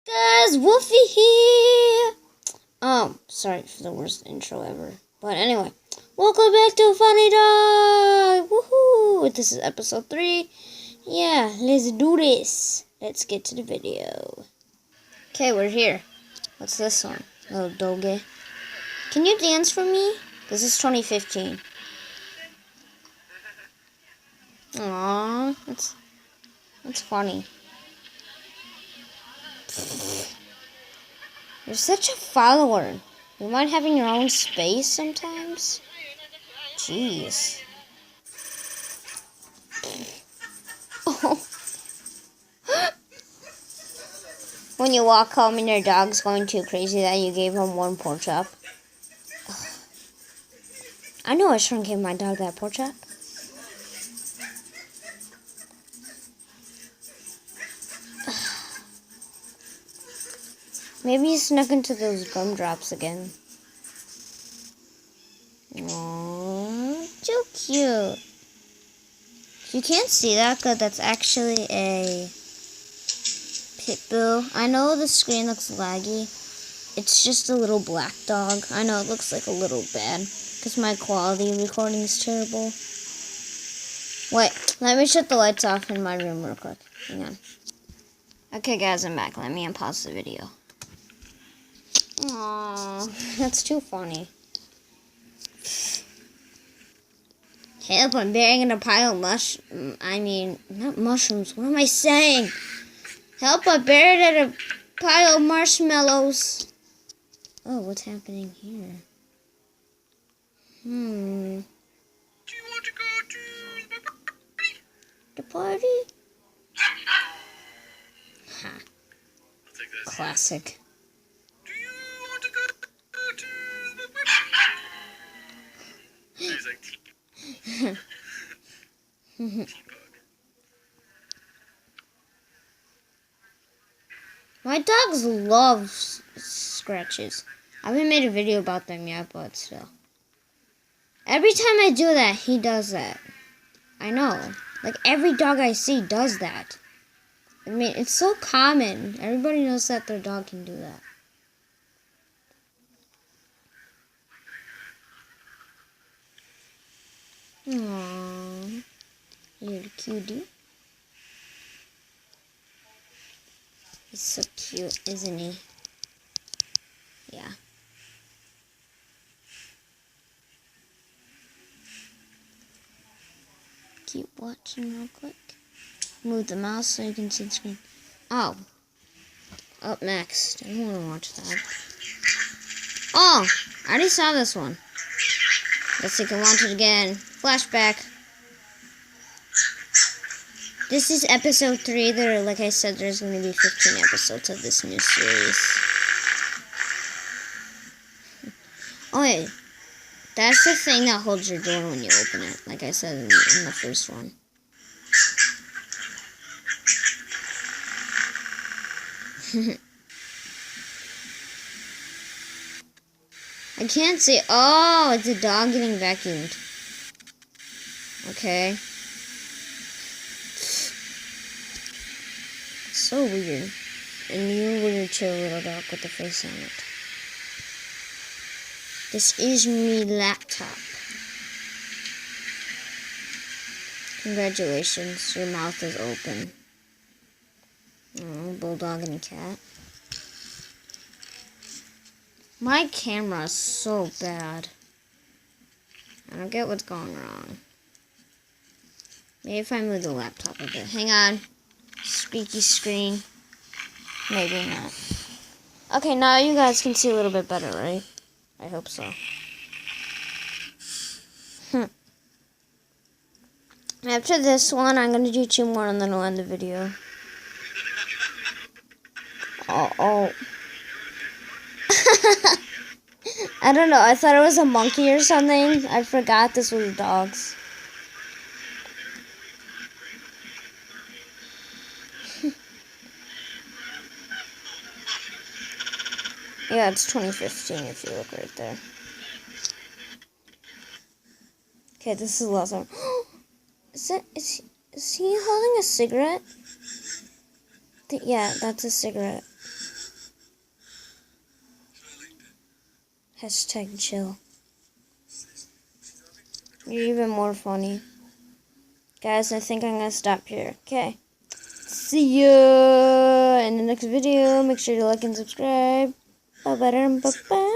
Guys, Wolfie here! Sorry for the worst intro ever. But anyway, welcome back to Funny Dog! Woohoo! This is episode 3. Yeah, let's do this. Let's get to the video. Okay, we're here. What's this one? Little doge. Can you dance for me? This is 2015. Aww, that's funny. You're such a follower. You mind having your own space sometimes? Jeez. Oh. When you walk home and your dog's going too crazy that you gave him one pork chop. I know I shouldn't give my dog that pork chop. Maybe he snuck into those gumdrops again. Aww, so cute. You can't see that because that's actually a pit bull. I know the screen looks laggy. It's just a little black dog. I know it looks like a little bad because my quality recording is terrible. Wait, let me shut the lights off in my room real quick. Hang on. Okay guys, I'm back. Let me unpause the video. Aww, that's too funny. Help, I'm buried in a pile of not mushrooms. What am I saying? Help, I'm buried in a pile of marshmallows. Oh, what's happening here? Do you want to go to The party? Ha. I'll take this. Classic. Do you want to go to He's like T-Bug. My dogs love scratches. I haven't made a video about them yet, but still. Every time I do that, he does that. I know. Like, every dog I see does that. I mean, it's so common. Everybody knows that their dog can do that. Aww. You're a cutie. He's so cute, isn't he? Yeah. Keep watching real quick. Move the mouse so you can see the screen. Oh. Up next. I don't want to watch that. Oh! I already saw this one. Let's see if I can watch it again. Flashback. This is episode 3. Like I said, there's going to be 15 episodes of this new series. Oh, wait. That's the thing that holds your door when you open it. Like I said in the first one. I can't see. Oh, it's a dog getting vacuumed. Okay. It's so weird. And you weird too, little dog with the face on it. This is me laptop. Congratulations, your mouth is open. Oh, bulldog and a cat. My camera is so bad. I don't get what's going wrong. Maybe if I move the laptop a bit. Hang on. Squeaky screen. Maybe not. Okay, now you guys can see a little bit better, right? I hope so. After this one, I'm going to do 2 more and then I'll end the video. Oh. I don't know. I thought it was a monkey or something. I forgot this was dogs. Yeah, it's 2015 if you look right there. Okay, this is the last one. Is he holding a cigarette? Yeah, that's a cigarette. Hashtag chill. You're even more funny. Guys, I think I'm gonna stop here. Okay. See ya in the next video. Make sure to like and subscribe. Bye bye.